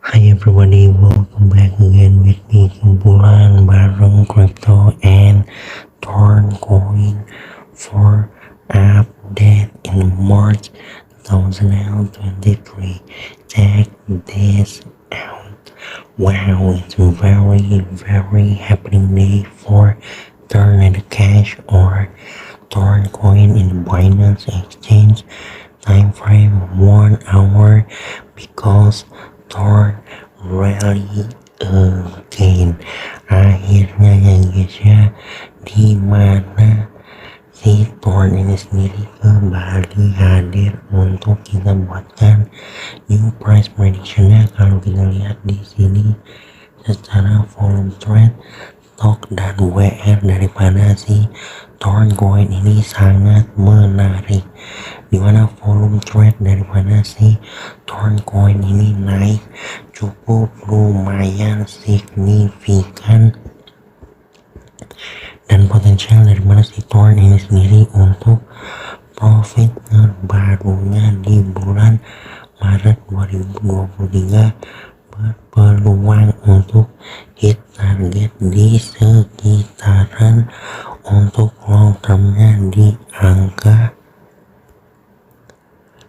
Hi everybody, welcome back again with me kumpulan bareng crypto and Torncoin for update in March 2023. Check this out. Wow, it's very happening day for Tornado Cash or Torncoin in the Binance Exchange. Time frame 1 hour because Torn rally again. Akhirnya ya guys ya, dimana si Torn ini sendiri kembali hadir untuk kita buatkan new price predictionnya. Kalau kita lihat di sini secara volume trade, stok dan WR daripada si Torncoin ini sangat menarik, dimana volume trade daripada si Torncoin ini naik cukup lumayan signifikan, dan potensial daripada si Torn ini sendiri untuk profit terbarunya di bulan Maret 2023 berpeluang untuk hit target di sekitaran untuk long termnya di angka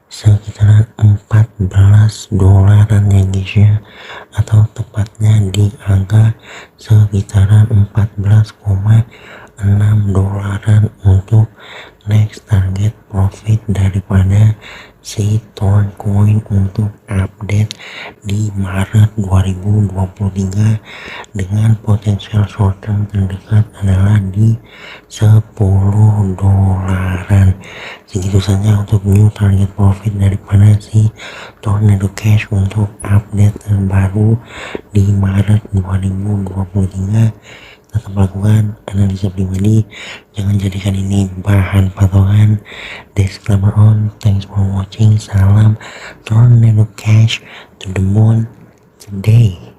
sekitaran 14 dolaran ya guys ya, atau tepatnya di angka sekitaran 14,6 dolaran untuk next target profit daripada si Torncoin untuk update di Maret 2023, dengan potensial short term terdekat adalah di 10 dolaran. Segitu saja untuk new target profit daripada si Tornado Cash untuk update terbaru di Maret 2023. Tetap lakukan analisa pribadi, jangan jadikan ini bahan patokan. Disclaimer on. Thanks for watching. Salam Tornado Cash to the moon today.